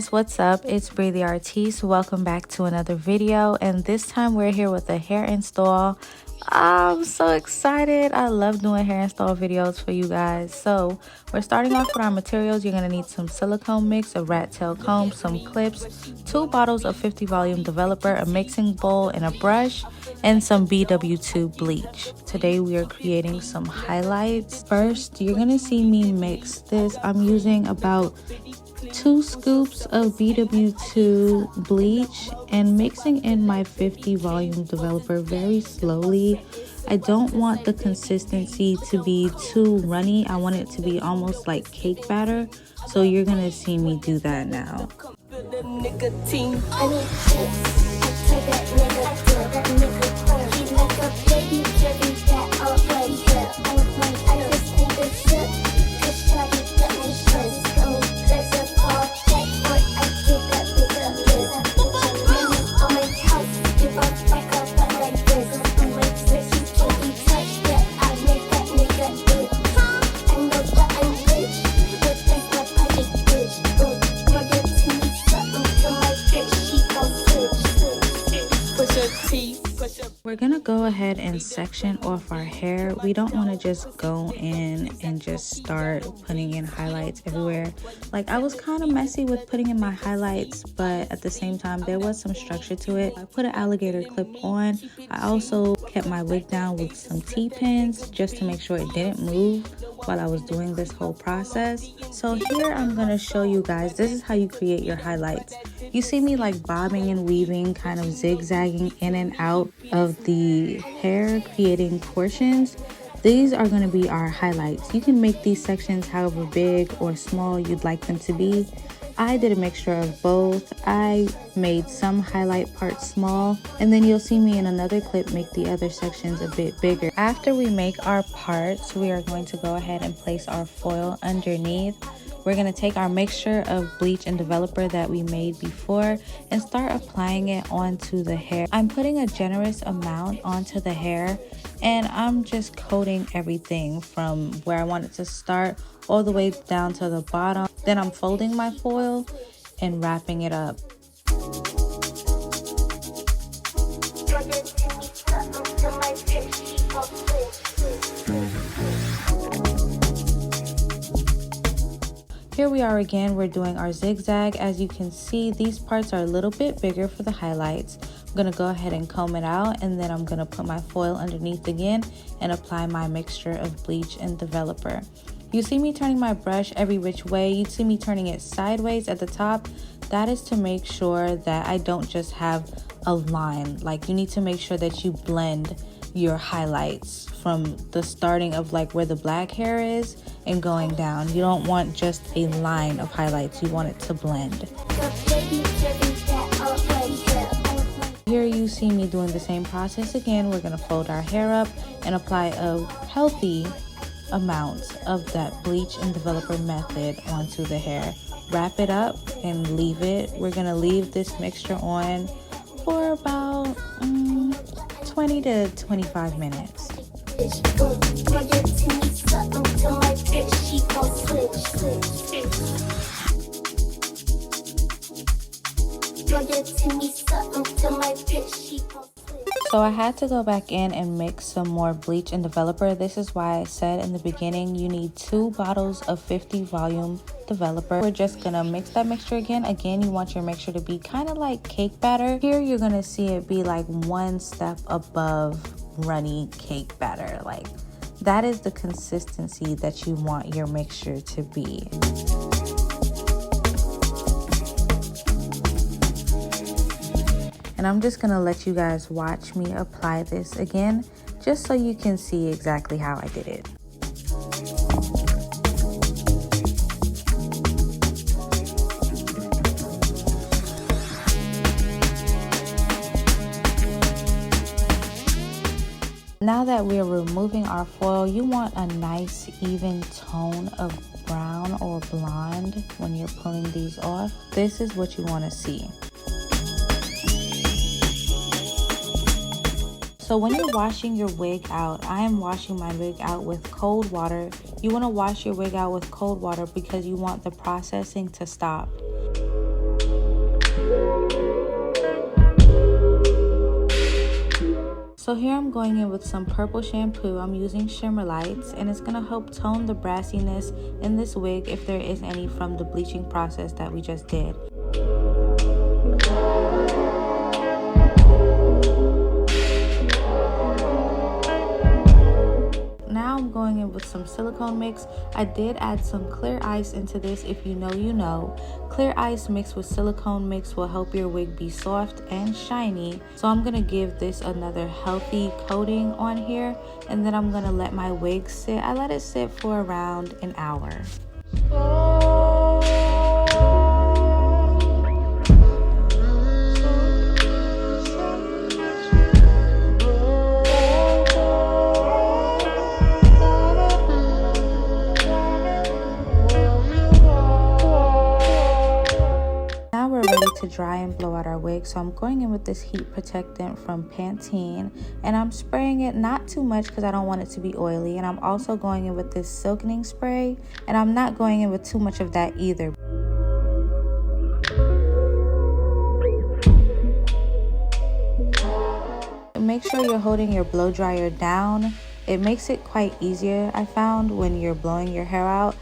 guys, what's up? It's Bree the Artiste. Welcome back to another video, and this time we're here with a hair install. I'm so excited. I love doing hair install videos for you guys. So we're starting off with our materials. You're going to need some silicone mix, a rat tail comb, some clips, 2 bottles of 50 volume developer, a mixing bowl and a brush, and some BW2 bleach. Today we are creating some highlights. First, you're going to see me mix this. I'm using about 2 scoops of BW2 bleach and mixing in my 50 volume developer very slowly. I don't want the consistency to be too runny. I want it to be almost like cake batter. So you're gonna see me do that now. We're gonna go ahead and section off our hair. We don't want to just go in and just start putting in highlights everywhere. Like, I was kind of messy with putting in my highlights, but at the same time there was some structure to it. I put an alligator clip on. I also kept my wig down with some T-pins just to make sure it didn't move while I was doing this whole process. So here I'm gonna show you guys, this is how you create your highlights. You see me like bobbing and weaving, kind of zigzagging in and out of the hair, creating portions. These are going to be our highlights. You can make these sections however big or small you'd like them to be. I did a mixture of both. I made some highlight parts small, and then you'll see me in another clip make the other sections a bit bigger. After we make our parts, we are going to go ahead and place our foil underneath. We're going to take our mixture of bleach and developer that we made before and start applying it onto the hair. I'm putting a generous amount onto the hair, and I'm just coating everything from where I want it to start all the way down to the bottom. Then I'm folding my foil and wrapping it up. Here we are again, we're doing our zigzag. As you can see, these parts are a little bit bigger for the highlights. I'm gonna go ahead and comb it out, and then I'm gonna put my foil underneath again and apply my mixture of bleach and developer. You see me turning my brush every which way. You see me turning it sideways at the top. That is to make sure that I don't just have a line. Like, you need to make sure that you blend your highlights from the starting of like where the black hair is and going down. You don't want just a line of highlights, you want it to blend. Here you see me doing the same process again. We're going to fold our hair up and apply a healthy amount of that bleach and developer method onto the hair. Wrap it up and leave it. We're going to leave this mixture on for about 20 to 25 minutes. So I had to go back in and mix some more bleach and developer. This is why I said in the beginning you need 2 bottles of 50 volume developer. We're just gonna mix that mixture again. Again, you want your mixture to be kind of like cake batter. Here you're gonna see it be like 1 step above runny cake batter. Like, that is the consistency that you want your mixture to be. And I'm just gonna let you guys watch me apply this again, just so you can see exactly how I did it. Now that we're removing our foil, you want a nice even tone of brown or blonde when you're pulling these off. This is what you want to see. So when you're washing your wig out, I am washing my wig out with cold water. You want to wash your wig out with cold water because you want the processing to stop. So here I'm going in with some purple shampoo. I'm using Shimmer Lights, and it's gonna help tone the brassiness in this wig if there is any from the bleaching process that we just did. Now I'm going in with some silicone mix. I did add some clear ice into this. If you know, you know. Clear ice mixed with silicone mix will help your wig be soft and shiny. So I'm gonna give this another healthy coating on here, and then I'm gonna let my wig sit. I let it sit for around an hour. To dry and blow out our wig, so I'm going in with this heat protectant from Pantene, and I'm spraying it not too much because I don't want it to be oily, and I'm also going in with this silkening spray, and I'm not going in with too much of that either. Make sure you're holding your blow dryer down. It makes it quite easier, I found, when you're blowing your hair out.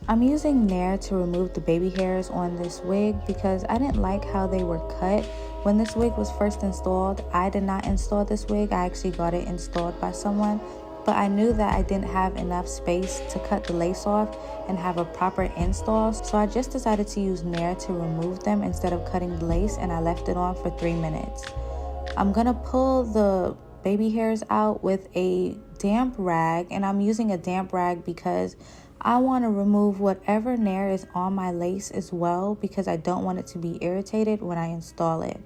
I'm using Nair to remove the baby hairs on this wig because I didn't like how they were cut. When this wig was first installed, I did not install this wig. I actually got it installed by someone, but I knew that I didn't have enough space to cut the lace off and have a proper install. So I just decided to use Nair to remove them instead of cutting the lace, and I left it on for 3 minutes. I'm gonna pull the baby hairs out with a damp rag, and I'm using a damp rag because I want to remove whatever Nair is on my lace as well, because I don't want it to be irritated when I install it.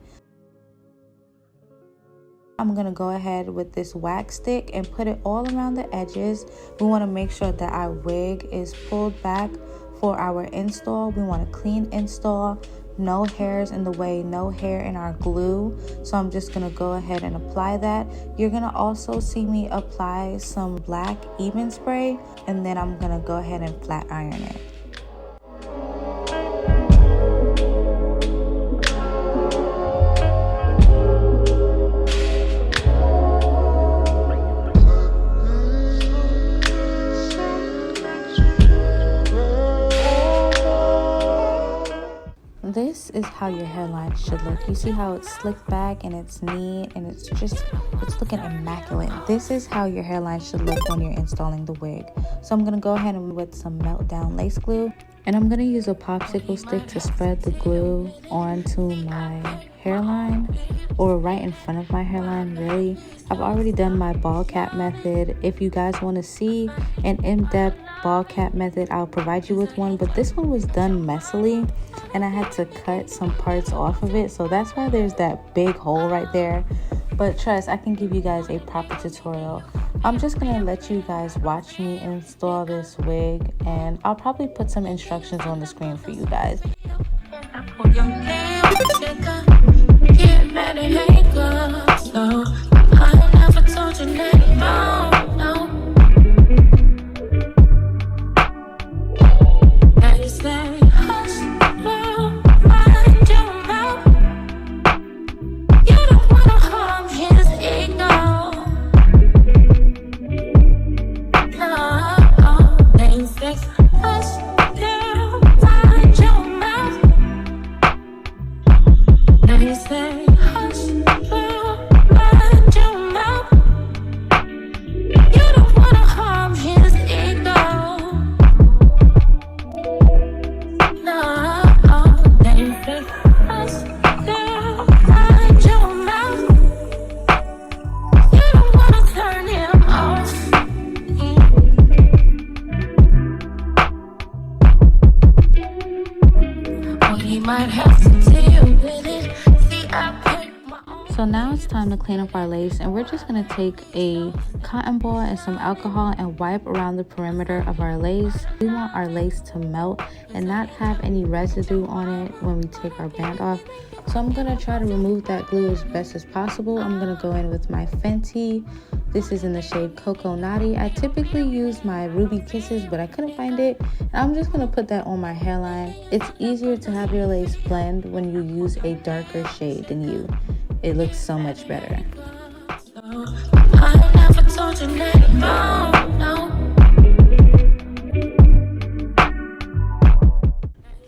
I'm going to go ahead with this wax stick and put it all around the edges. We want to make sure that our wig is pulled back for our install. We want a clean install, no hairs in the way, no hair in our glue. So I'm just gonna go ahead and apply that. You're gonna also see me apply some black even spray, and then I'm gonna go ahead and flat iron it. This is how your hairline should look. You see how it's slicked back and it's neat and it's looking immaculate. This is how your hairline should look when you're installing the wig. So I'm gonna go ahead and with some meltdown lace glue, and I'm gonna use a popsicle stick to spread the glue onto my hairline, or right in front of my hairline, really. I've already done my ball cap method. If you guys want to see an in-depth ball cap method, I'll provide you with one, but this one was done messily and I had to cut some parts off of it, so that's why there's that big hole right there. But trust, I can give you guys a proper tutorial. I'm just gonna let you guys watch me install this wig, and I'll probably put some instructions on the screen for you guys. So now it's time to clean up our lace, and we're just going to take a cotton ball and some alcohol and wipe around the perimeter of our lace. We want our lace to melt and not have any residue on it when we take our band off. So I'm going to try to remove that glue as best as possible. I'm going to go in with my Fenty. This is in the shade Cocoa Naughty. I typically use my Ruby Kisses, but I couldn't find it. And I'm just going to put that on my hairline. It's easier to have your lace blend when you use a darker shade than you. It looks so much better. I never told you that, no.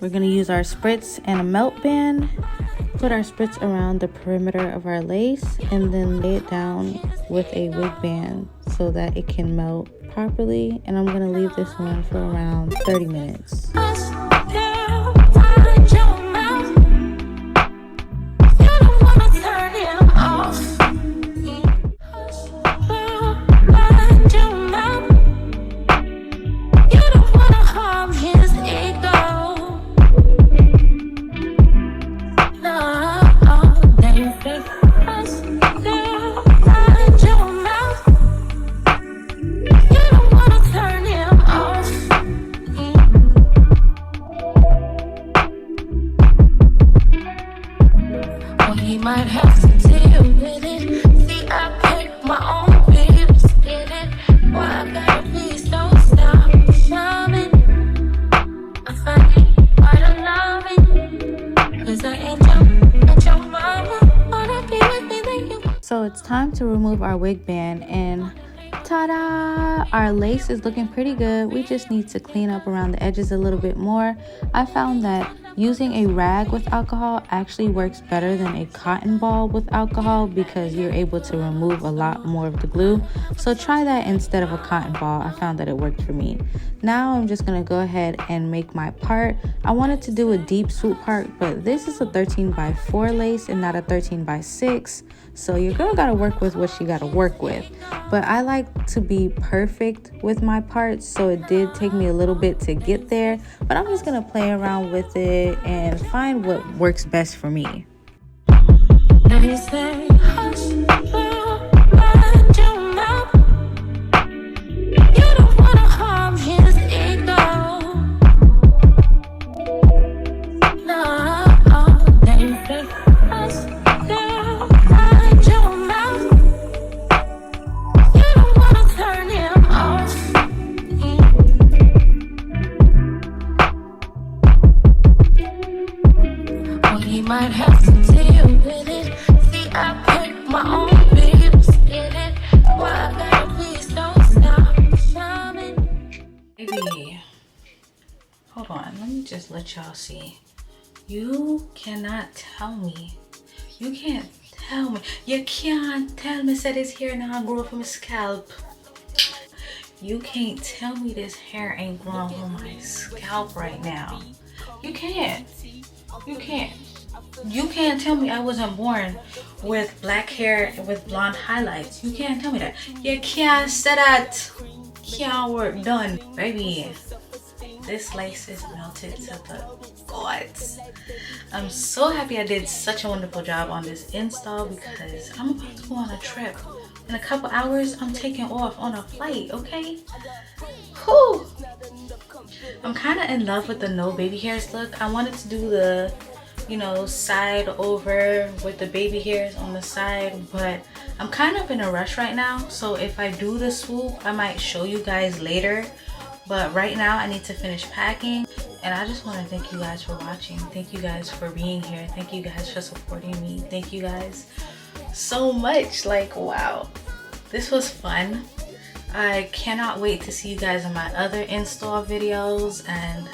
We're going to use our spritz and a melt band. Put our spritz around the perimeter of our lace and then lay it down with a wig band so that it can melt properly. And I'm going to leave this one for around 30 minutes. So it's time to remove our wig band, and ta-da! Our lace is looking pretty good. We just need to clean up around the edges a little bit more. I found that using a rag with alcohol actually works better than a cotton ball with alcohol because you're able to remove a lot more of the glue. So try that instead of a cotton ball. I found that it worked for me. Now I'm just going to go ahead and make my part. I wanted to do a deep swoop part, but this is a 13x4 lace and not a 13x6. So your girl got to work with what she got to work with. But I like to be perfect with my parts, so it did take me a little bit to get there. But I'm just going to play around with it and find what works best for me. Might have to deal with it. See, I put my own ribs in it. Why gotta please don't stop shining? Baby, hold on. Let me just let y'all see. You cannot tell me. You can't tell me. You can't tell me that this hair now grow from my scalp. You can't tell me this hair ain't growing from my scalp right now. You can't. You can't. You can't tell me I wasn't born with black hair with blonde highlights. You can't tell me that. You can't say that. Can't work done. Baby, this lace is melted to the gods. I'm so happy I did such a wonderful job on this install because I'm about to go on a trip. In a couple hours, I'm taking off on a flight, okay? Whew. I'm kind of in love with the no baby hairs look. I wanted to do the, you know, side over with the baby hairs on the side, but I'm kind of in a rush right now, so if I do the swoop I might show you guys later, but right now I need to finish packing. And I just want to thank you guys for watching. Thank you guys for being here. Thank you guys for supporting me. Thank you guys so much. Like, wow, this was fun. I cannot wait to see you guys in my other install videos, and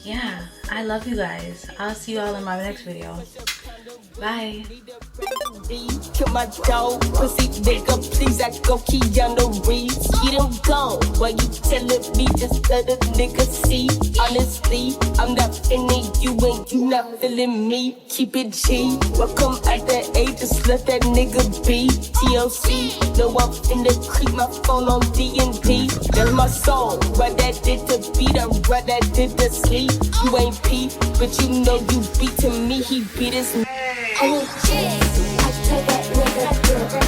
yeah, I love you guys. I'll see you all in my next video. Bye. Kill my dog, pussy nigga, please, I go Keanu Reeves. Get him gone, why you telling me just let a nigga see? Honestly, I'm not feeling you and you not feeling me. Keep it G, welcome at that age, just let that nigga be. TLC, no I'm finna creep my phone on D&D. That's my song, run that did the beat, I run that did the sleep. You ain't P, but you know you beat to me, he beat his. Oh, yeah. I tell that nigga,